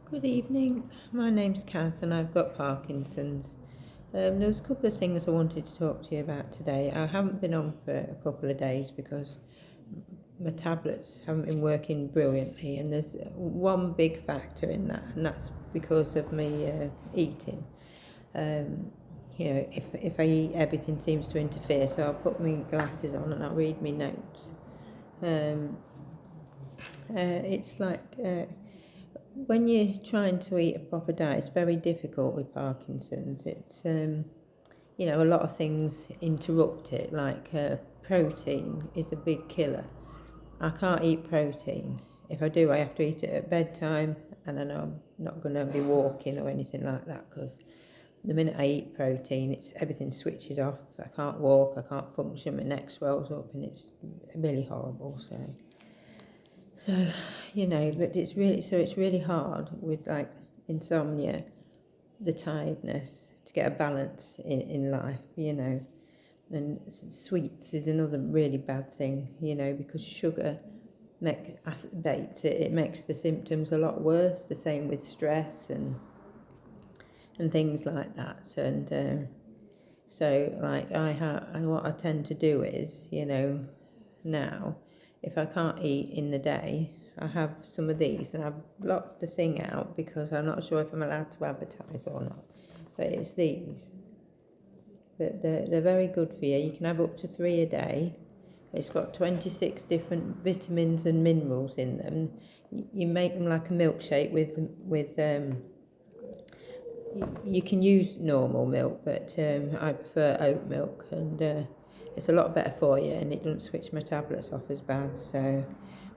Good evening. My name's Kath and I've got Parkinson's. There was a couple of things I wanted to talk to you about today. I haven't been on for a couple of days because my tablets haven't been working brilliantly, and there's one big factor in that, and that's because of me eating. Um, if I eat, everything seems to interfere, so I'll put my glasses on and I'll read my notes. It's like when you're trying to eat a proper diet, it's very difficult with Parkinson's. It's a lot of things interrupt it, like protein is a big killer. I can't eat protein. If I do, I have to eat it at bedtime, and I know I'm not going to be walking or anything like that, because the minute I eat protein, everything switches off. I can't walk, I can't function, my neck swells up, and it's really horrible. So, but it's really hard with like insomnia, the tiredness, to get a balance in life, And sweets is another really bad thing, because sugar exacerbates it. It makes the symptoms a lot worse. The same with stress and things like that. And so, like, what I tend to do is, now, if I can't eat in the day, I have some of these, and I've blocked the thing out because I'm not sure if I'm allowed to advertise or not. But it's these. But they're very good for you. You can have up to 3 a day. It's got 26 different vitamins and minerals in them. You make them like a milkshake with you can use normal milk, but I prefer oat milk, and it's a lot better for you, and it doesn't switch my tablets off as bad. So,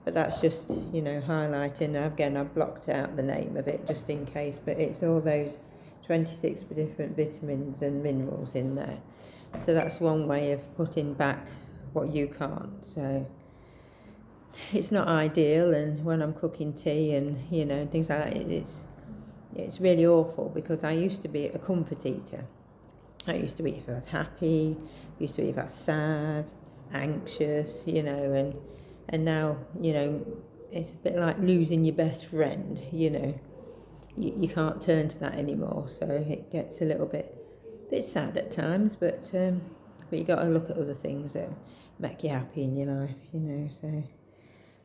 but that's just highlighting. Again, I've blocked out the name of it just in case, but it's all those 26 different vitamins and minerals in there. So that's one way of putting back what you can't. So it's not ideal, and when I'm cooking tea and things like that, it's really awful, because I used to be a comfort eater. I used to eat if I was happy, used to eat if I was sad, anxious, and now, it's a bit like losing your best friend, You can't turn to that anymore, so it gets a little bit sad at times, but you got to look at other things that make you happy in your life, so.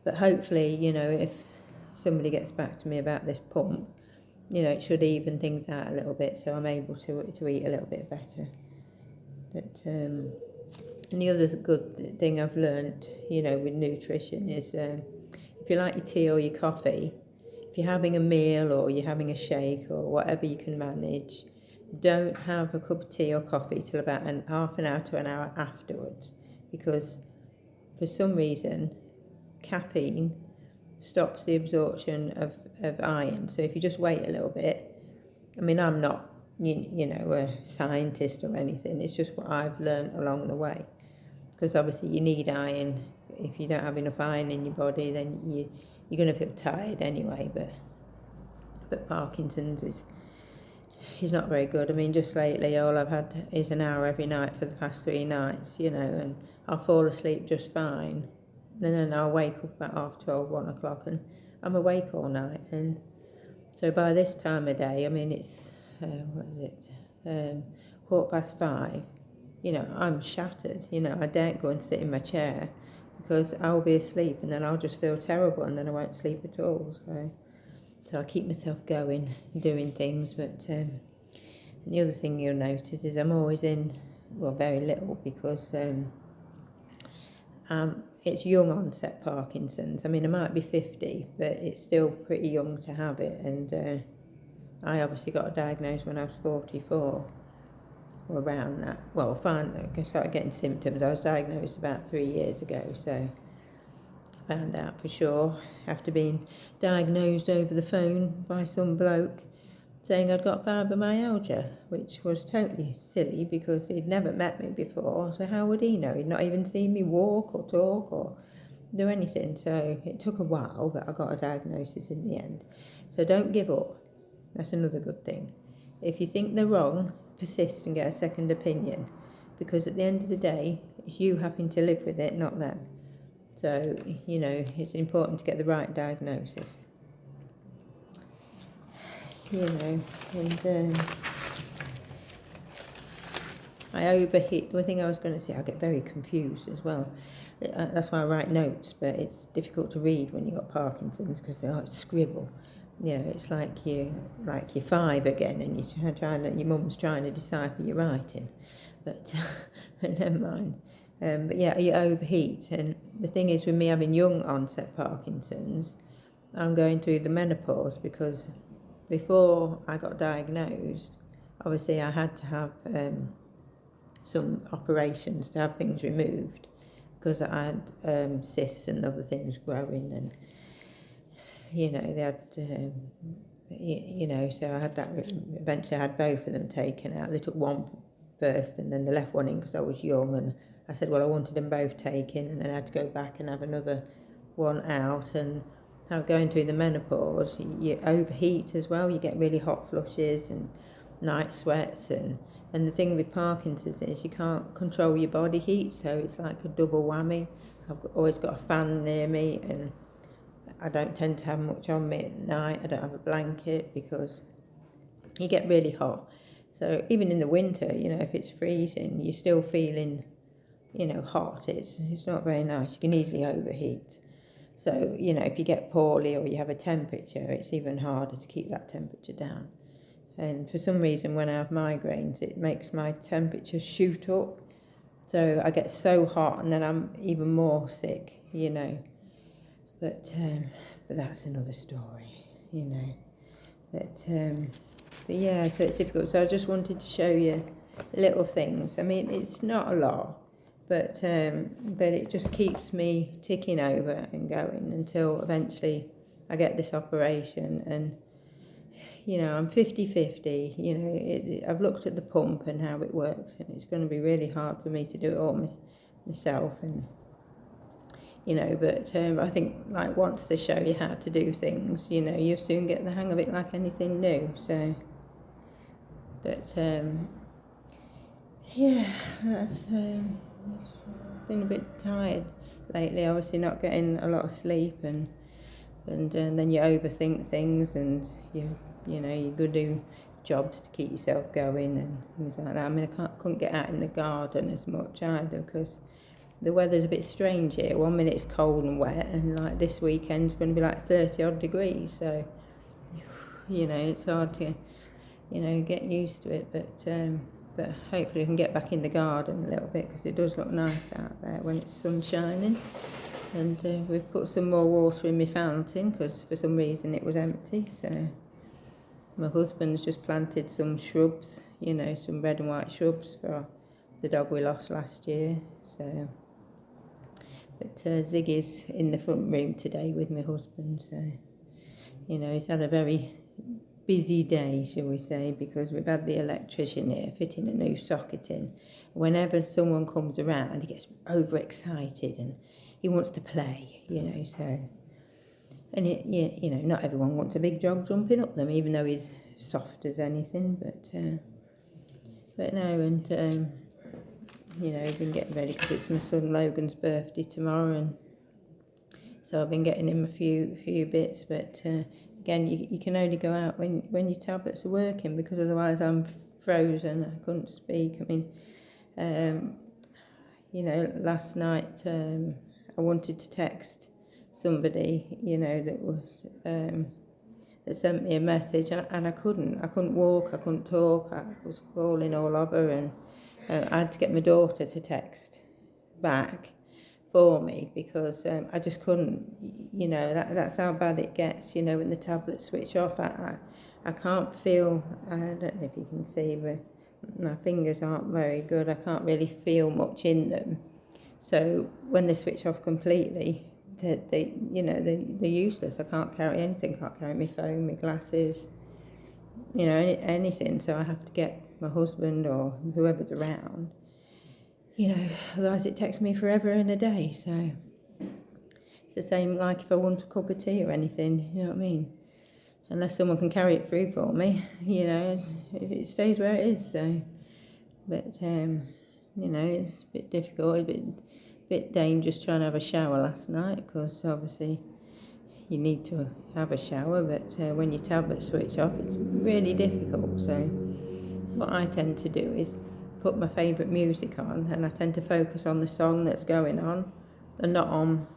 But hopefully, if somebody gets back to me about this pump, it should even things out a little bit, so I'm able to eat a little bit better. And the other good thing I've learned, with nutrition is if you like your tea or your coffee, if you're having a meal or you're having a shake or whatever you can manage, don't have a cup of tea or coffee till about half an hour to an hour afterwards, because for some reason caffeine stops the absorption of iron. So if you just wait a little bit, I mean, I'm not, a scientist or anything. It's just what I've learned along the way. Because obviously you need iron. If you don't have enough iron in your body, then you're going to feel tired anyway. But Parkinson's is not very good. I mean, just lately, all I've had is an hour every night for the past 3 nights, and I'll fall asleep just fine. And then I'll wake up about 12:30, 1 o'clock, and I'm awake all night. And so by this time of day, I mean, it's, 5:15, I'm shattered. I daren't go and sit in my chair because I'll be asleep, and then I'll just feel terrible, and then I won't sleep at all. So I keep myself going, doing things. But the other thing you'll notice is I'm always in, very little, because it's young onset Parkinson's. I mean, I might be 50, but it's still pretty young to have it. And I obviously got diagnosed when I was 44, or around that. Well, finally, I started getting symptoms. I was diagnosed about 3 years ago, so I found out for sure after being diagnosed over the phone by some bloke saying I'd got fibromyalgia, which was totally silly because he'd never met me before, so how would he know? He'd not even seen me walk or talk or do anything. So it took a while, but I got a diagnosis in the end. So don't give up. That's another good thing. If you think they're wrong, persist and get a second opinion, because at the end of the day, it's you having to live with it, not them. So, it's important to get the right diagnosis. you know, and I overheat. The thing I was going to say, I get very confused as well. That's why I write notes, but it's difficult to read when you've got Parkinson's because it's scribble. You know, it's like you're 5 again, and you're trying. Your mum's trying to decipher your writing, but but never mind. But yeah, you overheat, and the thing is, with me having young onset Parkinson's, I'm going through the menopause because before I got diagnosed, obviously I had to have some operations to have things removed because I had cysts and other things growing, and you know they had you know, so I had that. Eventually I had both of them taken out. They took one first and then they left one in because I was young, and I said, well, I wanted them both taken, and then I had to go back and have another one out. And how going through the menopause, you overheat as well. You get really hot flushes and night sweats, and the thing with Parkinson's is you can't control your body heat, so it's like a double whammy. Always got a fan near me, and I don't tend to have much on me at night. I don't have a blanket because you get really hot. So even in the winter, you know, if it's freezing, you're still feeling, you know, hot. It's not very nice. You can easily overheat. So, you know, if you get poorly or you have a temperature, it's even harder to keep that temperature down. And for some reason, when I have migraines, it makes my temperature shoot up. So I get so hot, and then I'm even more sick, you know. But that's another story, you know. But yeah, so it's difficult. So I just wanted to show you little things. I mean, it's not a lot, but it just keeps me ticking over and going until eventually I get this operation. And you know, I'm 50-50. You know, I've looked at the pump and how it works, and it's going to be really hard for me to do it all myself. And you know, but I think like once they show you how to do things, you know, you soon get the hang of it like anything new. So, but yeah, that's been a bit tired lately. Obviously, not getting a lot of sleep, and then you overthink things, and you know you go do jobs to keep yourself going and things like that. I mean, couldn't get out in the garden as much either because the weather's a bit strange here. 1 minute it's cold and wet, and like this weekend's going to be like 30 odd degrees. So, you know, it's hard to, you know, get used to it. But hopefully I can get back in the garden a little bit because it does look nice out there when it's sun shining. And we've put some more water in my fountain because for some reason it was empty. So my husband's just planted some shrubs, you know, some red and white shrubs for the dog we lost last year. So. But Ziggy's in the front room today with my husband, so, you know, he's had a very busy day, shall we say, because we've had the electrician here fitting a new socket in. Whenever someone comes around, he gets overexcited and he wants to play, you know, so. And, you know, not everyone wants a big dog jumping up them, even though he's soft as anything, but no, and... you know, I've been getting ready because it's my son Logan's birthday tomorrow, and so I've been getting him a few bits. But again, you can only go out when your tablets are working because otherwise I'm frozen. I couldn't speak. I mean, you know, last night I wanted to text somebody, you know, that sent me a message, and I couldn't walk, I couldn't talk, I was falling all over, and I had to get my daughter to text back for me because I just couldn't, you know, that's how bad it gets, you know, when the tablets switch off. I can't feel, I don't know if you can see, but my fingers aren't very good. I can't really feel much in them. So when they switch off completely, they're useless. I can't carry anything. I can't carry my phone, my glasses, you know, anything. So I have to get my husband or whoever's around, you know, otherwise it takes me forever and a day. So it's the same like if I want a cup of tea or anything, you know what I mean, unless someone can carry it through for me, you know, it stays where it is. So but you know, it's a bit difficult, a bit dangerous trying to have a shower last night because obviously, you need to have a shower, but when your tablets switch off, it's really difficult. So what I tend to do is put my favourite music on, and I tend to focus on the song that's going on and not on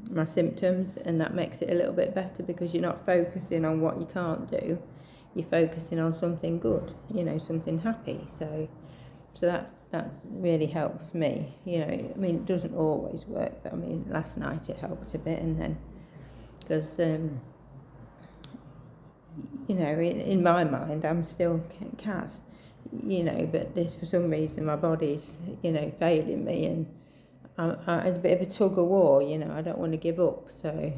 my symptoms, and that makes it a little bit better because you're not focusing on what you can't do, you're focusing on something good, something happy. So that really helps me. I mean, it doesn't always work, but I mean, last night it helped a bit, and then because in my mind I'm still Kaz, but this, for some reason, my body's failing me, and it's a bit of a tug of war. I don't want to give up. So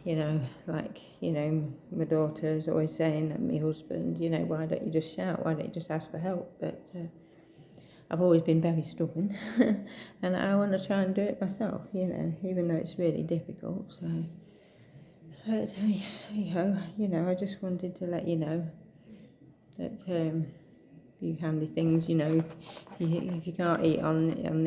my daughter's always saying, and my husband, why don't you just shout, why don't you just ask for help? But I've always been very stubborn and I want to try and do it myself, even though it's really difficult. So but I just wanted to let you know that few handy things, if you can't eat on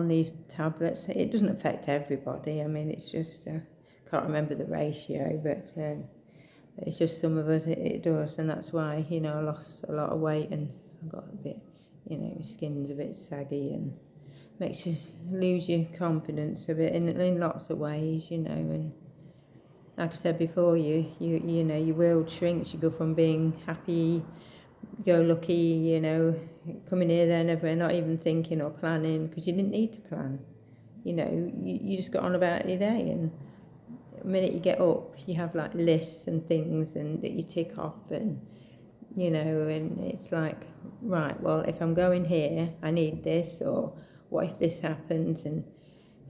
these tablets, it doesn't affect everybody. I mean, it's just can't remember the ratio, but it's just some of us it does, and that's why I lost a lot of weight, and I got a bit, my skin's a bit saggy, and makes you lose your confidence a bit in lots of ways, and like I said before, your world shrinks. You go from being happy go lucky, coming here, there and everywhere, not even thinking or planning, because you didn't need to plan. You just got on about your day, and the minute you get up, you have like lists and things and that you tick off, and and it's like, right, well, if I'm going here, I need this, or what if this happens? And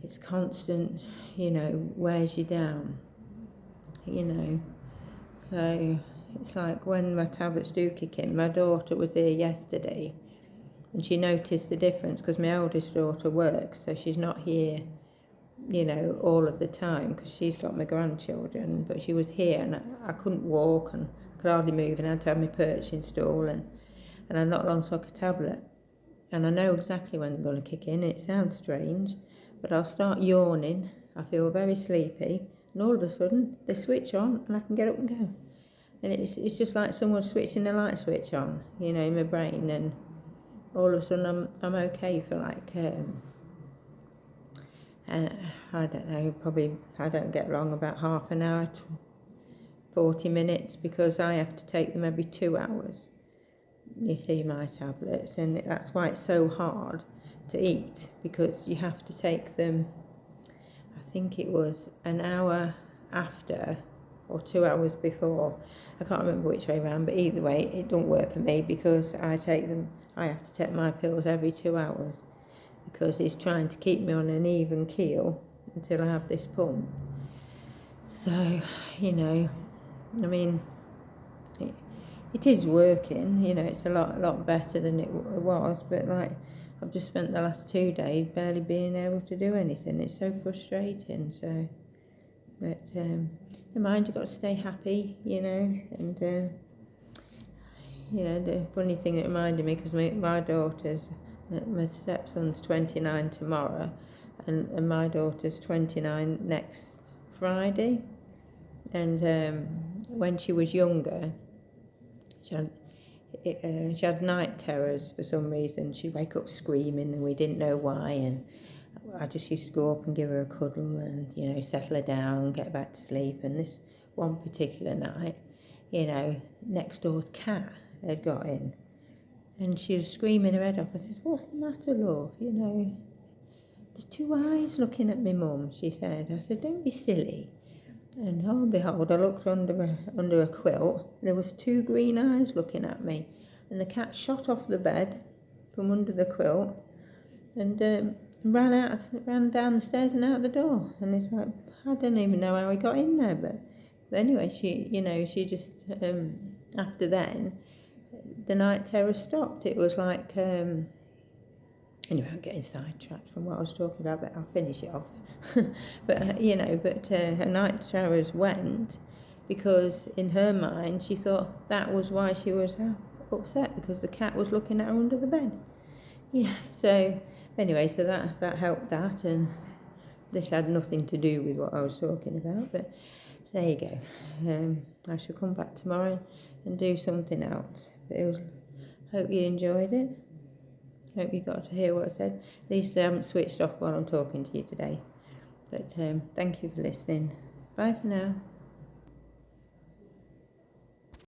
it's constant, wears you down, so it's like when my tablets do kick in. My daughter was here yesterday, and she noticed the difference, because my eldest daughter works, so she's not here, all of the time, because she's got my grandchildren. But she was here, and I couldn't walk, and I could hardly move, and I had to have my perching stool, and I not long took a tablet, and I know exactly when they're going to kick in. It sounds strange, but I'll start yawning, I feel very sleepy, and all of a sudden they switch on, and I can get up and go. And it's just like someone switching the light switch on, in my brain, and all of a sudden I'm okay for like, I don't know, probably I don't get long, about half an hour to 40 minutes, because I have to take them every 2 hours, you see, my tablets, and that's why it's so hard to eat, because you have to take them, I think it was an hour after or 2 hours before. I can't remember which way around, but either way, it don't work for me, because I have to take my pills every 2 hours, because it's trying to keep me on an even keel until I have this pump. So, I mean, it is working, it's a lot better than it was, but like, I've just spent the last 2 days barely being able to do anything. It's so frustrating. So, but never mind, you've got to stay happy, and the funny thing that reminded me, because my daughter's, my stepson's 29 tomorrow, and my daughter's 29 next Friday, and when she was younger, she had night terrors for some reason. She'd wake up screaming, and we didn't know why, and I just used to go up and give her a cuddle and, settle her down, get back to sleep. And this one particular night, next door's cat had got in, and she was screaming her head off. I said, "What's the matter, love? There's 2 eyes looking at me, Mum," she said. I said, "Don't be silly." And lo and behold, I looked under a quilt. There was 2 green eyes looking at me, and the cat shot off the bed from under the quilt, and ran down the stairs and out the door. And it's like, I don't even know how he got in there, but anyway, she just after then, the night terror stopped. It was like, anyway, I'm getting sidetracked from what I was talking about, but I'll finish it off. But her night terrors went, because in her mind she thought that was why she was upset, because the cat was looking at her under the bed. Yeah, so anyway, so that helped that, and this had nothing to do with what I was talking about, but there you go. I shall come back tomorrow and do something else. But it was, hope you enjoyed it. Hope you got to hear what I said. At least I haven't switched off while I'm talking to you today. But thank you for listening. Bye for now.